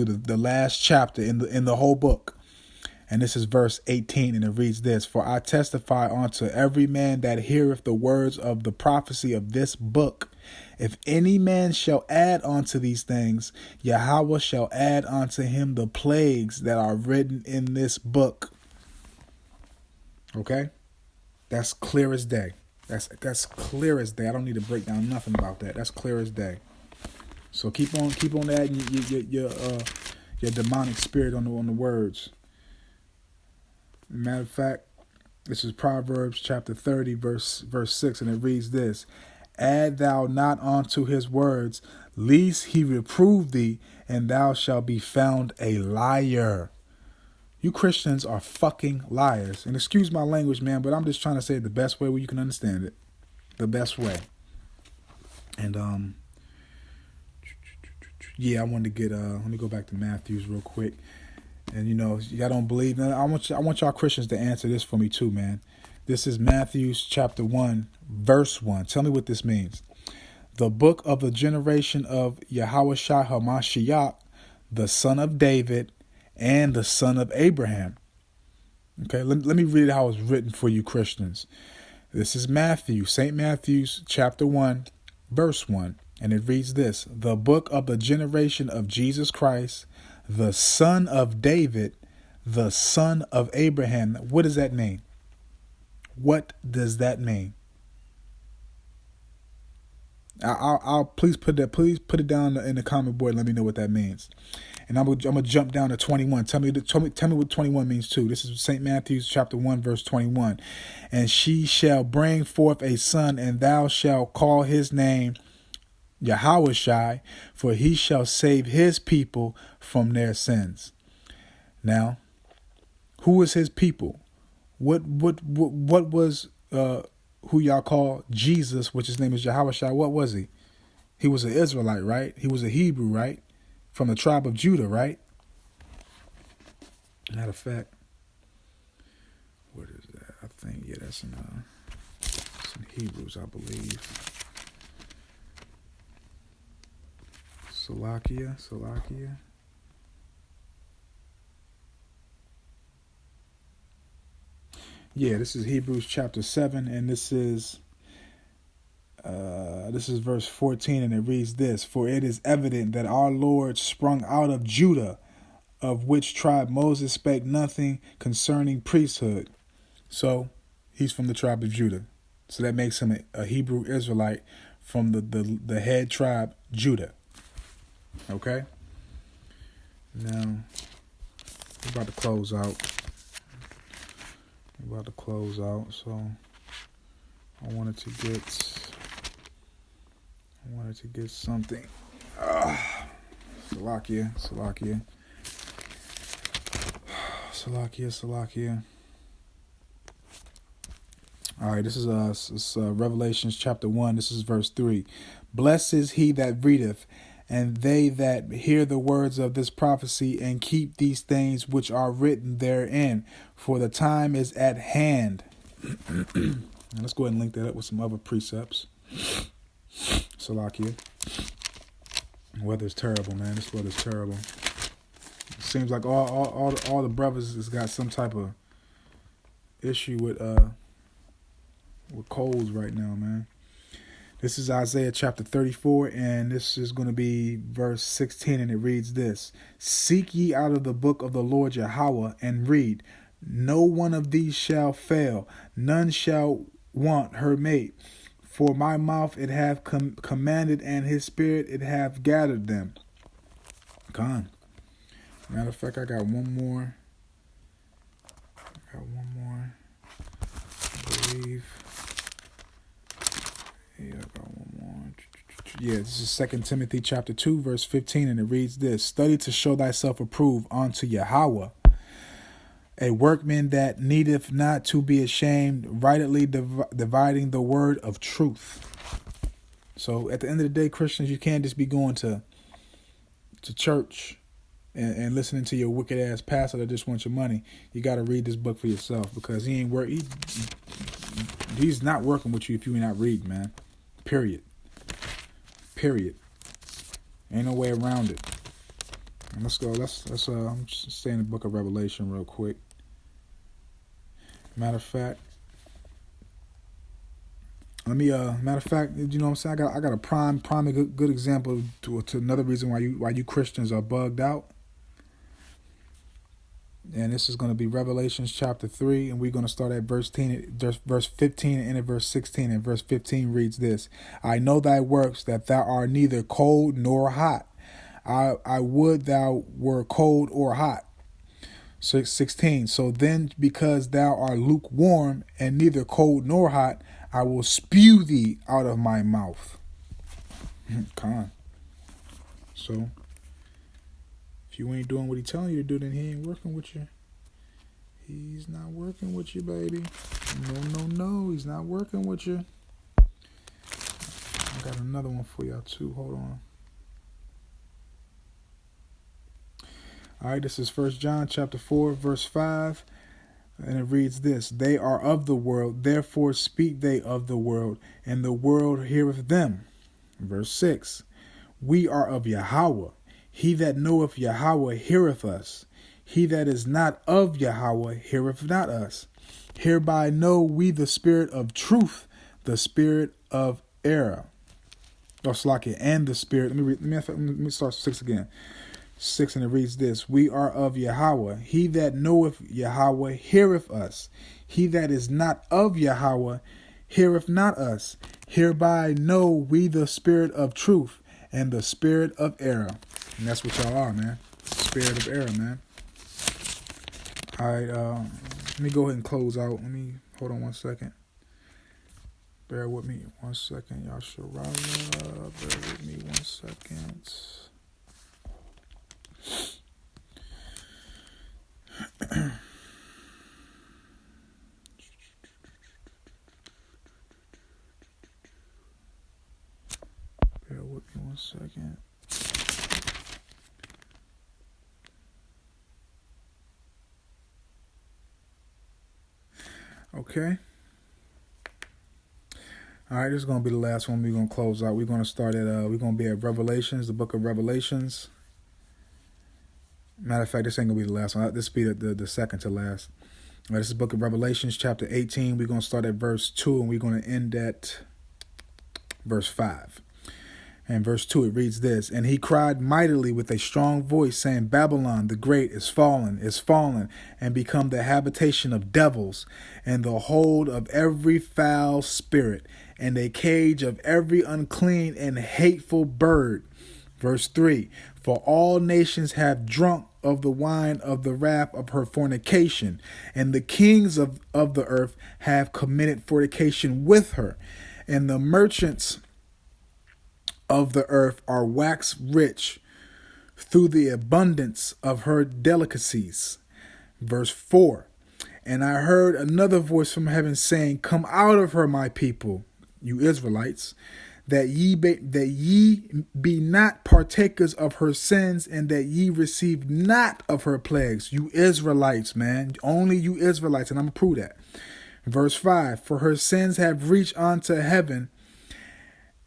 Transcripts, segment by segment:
the last chapter in the whole book. And this is verse 18, and it reads this: For I testify unto every man that heareth the words of the prophecy of this book. If any man shall add unto these things, Yahweh shall add unto him the plagues that are written in this book. Okay? That's clear as day. That's clear as day. I don't need to break down nothing about that. That's clear as day. So keep on adding your demonic spirit on the words. Matter of fact, this is Proverbs chapter 30, verse 6, and it reads this: Add thou not unto his words, lest he reprove thee, and thou shalt be found a liar. You Christians are fucking liars. And excuse my language, man, but I'm just trying to say it the best way where you can understand it. The best way. And I wanted to get let me go back to Matthew's real quick. And y'all don't believe. I want y'all Christians to answer this for me too, man. This is Matthew's chapter 1, verse 1. Tell me what this means. The book of the generation of Yahushua HaMashiach, the son of David, and the son of Abraham. Okay, let me read how it's written for you Christians. This is St. Matthew's chapter 1, verse 1. And it reads this: The book of the generation of Jesus Christ, the son of David, the son of Abraham. What does that mean? What does that mean? I'll please put it down in the comment board. And let me know what that means. And I'm gonna jump down to 21. Tell me what 21 means too. This is St. Matthew's chapter 1, verse 21. And she shall bring forth a son, and thou shalt call his name Yahushua, for he shall save his people from their sins. Now, who is his people? What was who y'all call Jesus, which his name is Yahushua? What was he? He was an Israelite, right? He was a Hebrew, right? From the tribe of Judah, right? Matter of fact, what is that? I think that's in Hebrews, I believe. Salakia. Yeah, this is Hebrews chapter 7, and this is verse 14, and it reads this: For it is evident that our Lord sprung out of Judah, of which tribe Moses spake nothing concerning priesthood. So he's from the tribe of Judah. So that makes him a Hebrew Israelite from the head tribe, Judah. Okay? Now, we're about to close out. So I wanted to get something. Salakia. All right, this is Revelations chapter 1. This is verse 3. Blessed is he that readeth, and they that hear the words of this prophecy, and keep these things which are written therein, for the time is at hand. Let's go ahead and link that up with some other precepts. Salakia. The weather's terrible, man. This weather's terrible. It seems like all the brothers has got some type of issue with colds right now, man. This is Isaiah chapter 34, and this is going to be verse 16, and it reads this: Seek ye out of the book of the Lord Yahweh, and read. No one of these shall fail, none shall want her mate. For my mouth it hath commanded, and his spirit it hath gathered them. Gone. Matter of fact, I got one more. I believe. Yeah, I got one more. Yeah, this is 2 Timothy chapter 2, verse 15, and it reads this: Study to show thyself approved unto Yahweh, a workman that needeth not to be ashamed, rightly dividing the word of truth. So at the end of the day, Christians, you can't just be going to church and listening to your wicked ass pastor that just wants your money. You got to read this book for yourself, because he's not working with you if you're not reading, man. Period. Ain't no way around it. Let's go. Let's I'm just stay in the book of Revelation real quick. Matter of fact, you know what I'm saying? I got a prime good example to another reason why you Christians are bugged out. And this is going to be Revelations chapter 3, and we're going to start at verse 15 and end at verse 16. And verse 15 reads this: I know thy works, that thou art neither cold nor hot. I would thou were cold or hot. 16. So then, because thou art lukewarm and neither cold nor hot, I will spew thee out of my mouth. Con. So, if you ain't doing what he's telling you to do, then he ain't working with you. He's not working with you, baby. No, he's not working with you. I got another one for y'all too. Hold on. All right, this is 1 John chapter 4, verse 5. And it reads this: They are of the world, therefore speak they of the world, and the world heareth them. Verse 6. We are of Yahweh. He that knoweth Yahweh heareth us. He that is not of Yahweh heareth not us. Hereby know we the spirit of truth, the spirit of error. Oh, Slakia, and the spirit. Let me start 6 again. 6, and it reads this: We are of Yahweh. He that knoweth Yahweh heareth us. He that is not of Yahweh heareth not us. Hereby know we the spirit of truth and the spirit of error. And that's what y'all are, man. Spirit of error, man. All right, let me go ahead and close out. Hold on 1 second. Bear with me 1 second, Yasharala. Bear with me 1 second. Bear with me 1 second. Okay. All right, this is going to be the last one we're going to close out. We're going to start at, we're going to be at Revelations, the book of Revelations. Matter of fact, this ain't going to be the last one. This will be the second to last. All right, this is the book of Revelations, chapter 18. We're going to start at verse 2, and we're going to end at verse 5. And verse 2, it reads this: And he cried mightily with a strong voice, saying, Babylon the great is fallen, and become the habitation of devils, and the hold of every foul spirit, and a cage of every unclean and hateful bird. Verse 3, For all nations have drunk of the wine of the wrath of her fornication, and the kings of the earth have committed fornication with her, and the merchants of the earth are waxed rich through the abundance of her delicacies. Verse 4, And I heard another voice from heaven saying, Come out of her, my people, you Israelites, that ye be not partakers of her sins, and that ye receive not of her plagues. You Israelites, man. Only you Israelites, and I'm going to prove that. Verse 5, For her sins have reached unto heaven,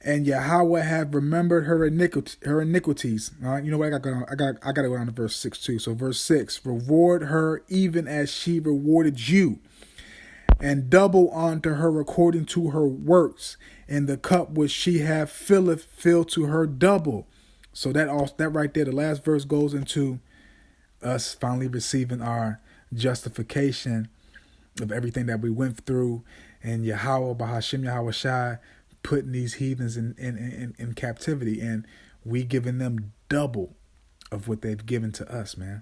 and Yahweh have remembered her iniquities. You know what? I got to go down to verse 6 too. So verse 6, Reward her even as she rewarded you, and double unto her according to her works, and the cup which she hath fill to her double. So that right there, the last verse goes into us finally receiving our justification of everything that we went through, and Yahweh Bahashim Yahweh Shai putting these heathens in captivity, and we giving them double of what they've given to us, man.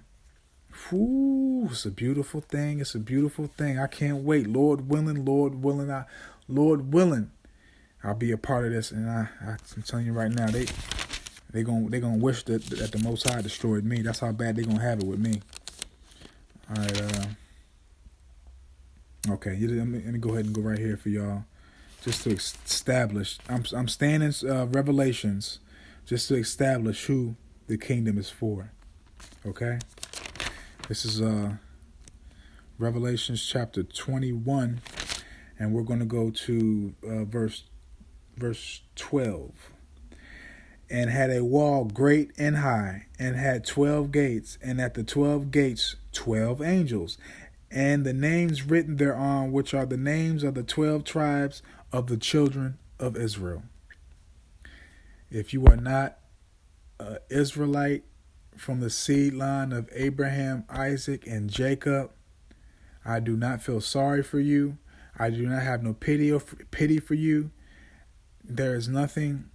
Whew, it's a beautiful thing. It's a beautiful thing. I can't wait. Lord willing, I'll be a part of this. And I'm telling you right now, they gonna wish that the Most High destroyed me. That's how bad they gonna have it with me. All right. Okay. Let me go ahead and go right here for y'all, just to establish. I'm staying in Revelations, just to establish who the kingdom is for. Okay. This is Revelations chapter 21, and we're going to go to verse 12. and had a wall great and high, and had 12 gates, and at the 12 gates 12 angels, and the names written thereon, which are the names of the 12 tribes of the children of Israel. If you are not an Israelite from the seed line of Abraham, Isaac, and Jacob, I do not feel sorry for you. I do not have no pity for you. There is nothing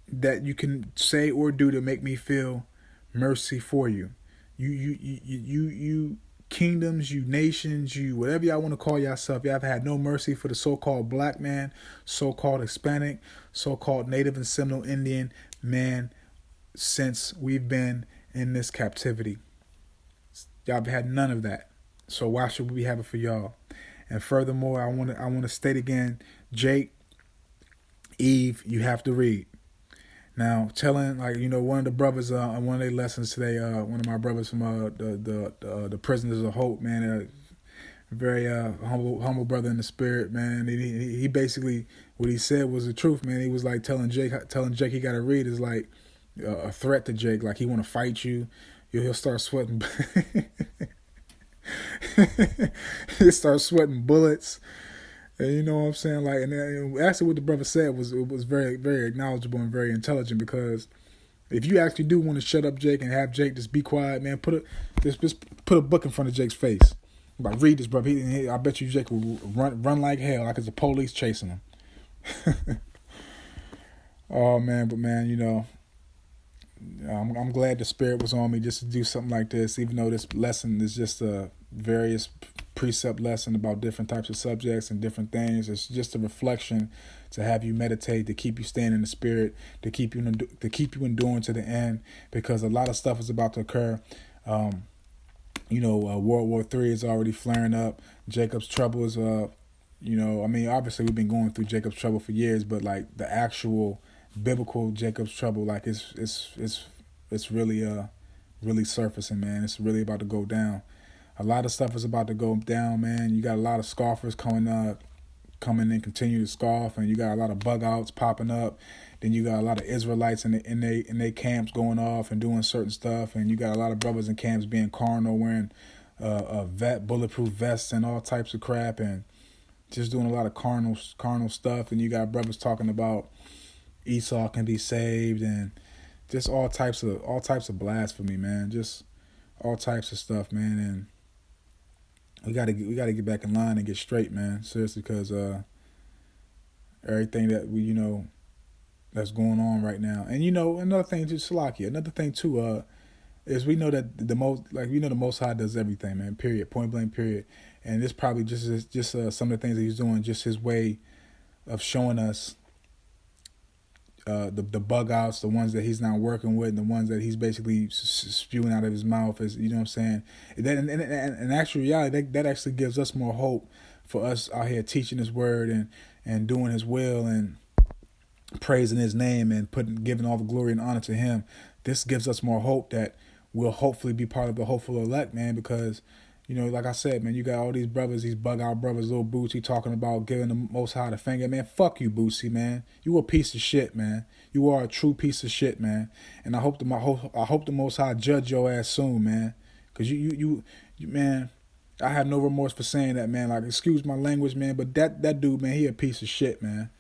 that you can say or do to make me feel mercy for you. You kingdoms, you nations, you whatever y'all want to call yourself, y'all have had no mercy for the so-called black man, so-called Hispanic, so-called Native and Seminole Indian man since we've been in this captivity. Y'all have had none of that. So why should we have it for y'all? And furthermore, I want to state again, Jake, Eve, you have to read. Now, telling one of the brothers on one of their lessons today, one of my brothers from the Prisoners of Hope, man, very humble brother in the spirit, man. He basically, what he said was the truth, man. He was like telling Jake he got to read is like a threat to Jake, like he want to fight you. He'll start sweating. He'll start sweating bullets. And you know what I'm saying? Like, and actually what the brother said was very, very acknowledgeable and very intelligent, because if you actually do want to shut up Jake and have Jake just be quiet, man, just put a book in front of Jake's face. Like, read this, brother. I bet you Jake will run like hell, like it's the police chasing him. Oh man, but man, I'm glad the Spirit was on me just to do something like this, even though this lesson is just a various precept lesson about different types of subjects and different things. It's just a reflection to have you meditate, to keep you staying in the Spirit, to keep you enduring to the end, because a lot of stuff is about to occur. World War III is already flaring up. Jacob's trouble is, obviously we've been going through Jacob's trouble for years, but like the actual biblical Jacob's trouble, like it's really surfacing, man. It's really about to go down. A lot of stuff is about to go down, man. You got a lot of scoffers coming and continue to scoff, and you got a lot of bug outs popping up. Then you got a lot of Israelites in they camps going off and doing certain stuff, and you got a lot of brothers in camps being carnal, wearing bulletproof vests and all types of crap, and just doing a lot of carnal stuff. And you got brothers talking about Esau can be saved, and just all types of blasphemy, man. Just all types of stuff, man. And we gotta get back in line and get straight, man. Seriously, because everything that we that's going on right now. And another thing too, Salakia. Another thing too, is we know that the Most High does everything, man. Period. Point blank. Period. And it's probably just some of the things that he's doing, just his way of showing us the bug outs, the ones that he's not working with, and the ones that he's basically spewing out of his mouth, is, you know what I'm saying? In actual reality, that actually gives us more hope for us out here teaching his word and doing his will and praising his name and giving all the glory and honor to him. This gives us more hope that we'll hopefully be part of the hopeful elect, man, because like I said, man, you got all these brothers, these bug-out brothers, little Bootsy, talking about giving the Most High the finger. Man, fuck you, Bootsy, man. You a piece of shit, man. You are a true piece of shit, man. And I hope the Most High judge your ass soon, man. Because you, man, I have no remorse for saying that, man. Like, excuse my language, man, but that dude, man, he a piece of shit, man.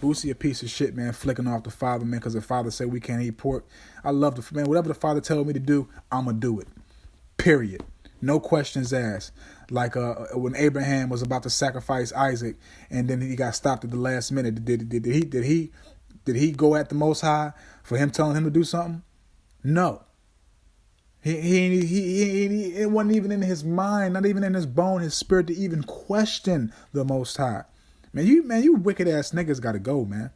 Bootsy a piece of shit, man, flicking off the father, man, because the father said we can't eat pork. I love the man. Whatever the father tells me to do, I'm going to do it. Period. No questions asked. Like when Abraham was about to sacrifice Isaac, and then he got stopped at the last minute. Did he go at the Most High for him telling him to do something? No. It wasn't even in his mind, not even in his bone, his spirit, to even question the Most High. Man, you wicked ass niggas gotta go, man.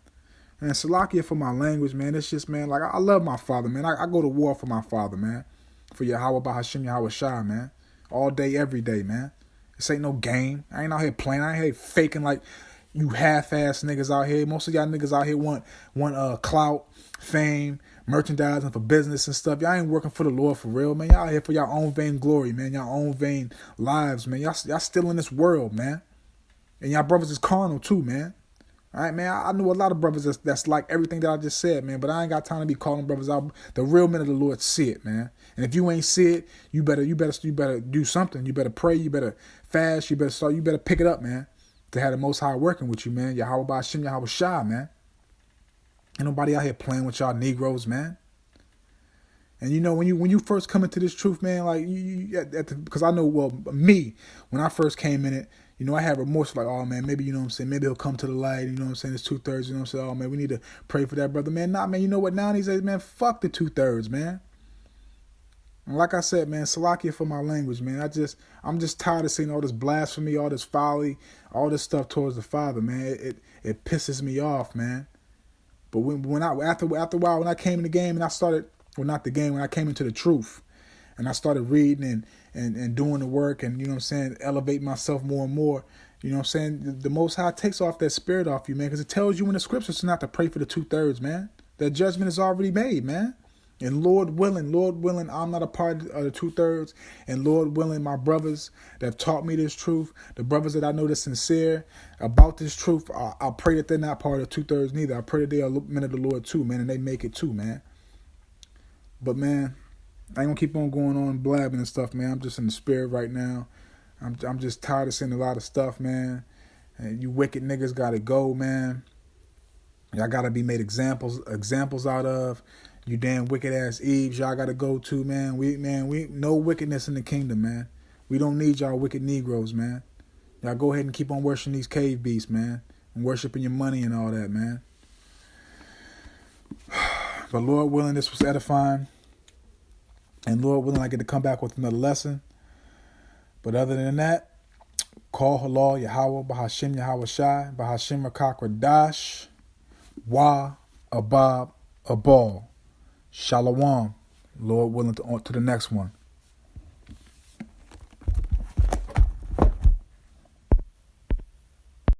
And Salakia for my language, man. It's just, man, like, I love my father, man. I go to war for my father, man. For Yahweh Bahashim Yahweh Shai, man. All day, every day, man. This ain't no game. I ain't out here playing. I ain't here faking like you half-ass niggas out here. Most of y'all niggas out here want clout, fame, merchandising for business and stuff. Y'all ain't working for the Lord for real, man. Y'all out here for y'all own vain glory, man. Y'all own vain lives, man. Y'all still in this world, man. And y'all brothers is carnal too, man. All right, man. I know a lot of brothers that's like everything that I just said, man. But I ain't got time to be calling brothers out. The real men of the Lord see it, man. And if you ain't see it, you better do something. You better pray. You better fast. You better pick it up, man. To have the Most High working with you, man. Yahweh Ba'Shem, Yahweh Shai, man. Ain't nobody out here playing with y'all Negroes, man. And you know, when you first come into this truth, man, like because I know, well, me, when I first came in it, you know, I had remorse, like, oh man, maybe, you know what I'm saying, maybe he'll come to the light, you know what I'm saying, it's 2/3, you know what I'm saying, oh man, we need to pray for that brother, man. Nah, man, you know what, now these days, man, fuck the 2/3, man. And like I said, man, Salakia for my language, man. I'm just tired of seeing all this blasphemy, all this folly, all this stuff towards the Father, man. It pisses me off, man. But after a while, when I came in the game and I started, well, not the game, when I came into the truth and I started reading and doing the work and, you know what I'm saying, elevate myself more and more, you know what I'm saying, the Most High takes off that spirit off you, man, because it tells you in the scriptures not to pray for the 2/3, man. That judgment is already made, man. And Lord willing, I'm not a part of the 2/3. And Lord willing, my brothers that have taught me this truth, the brothers that I know that's sincere about this truth, I pray that they're not part of the 2/3 neither. I pray that they are men of the Lord too, man, and they make it too, man. But man, I ain't gonna keep on going on blabbing and stuff, man. I'm just in the spirit right now. I'm just tired of seeing a lot of stuff, man. And you wicked niggas gotta go, man. Y'all gotta be made examples out of. You damn wicked ass Eves, y'all gotta go to, man. We no wickedness in the kingdom, man. We don't need y'all wicked Negroes, man. Y'all go ahead and keep on worshiping these cave beasts, man, and worshiping your money and all that, man. But Lord willing, this was edifying, and Lord willing, I get to come back with another lesson. But other than that, call halal Yahweh Ba'Hashem Yahweh Shai Ba'Hashem Rakak Radash Wa Abab Abal. Shalom. Lord willing, to the next one.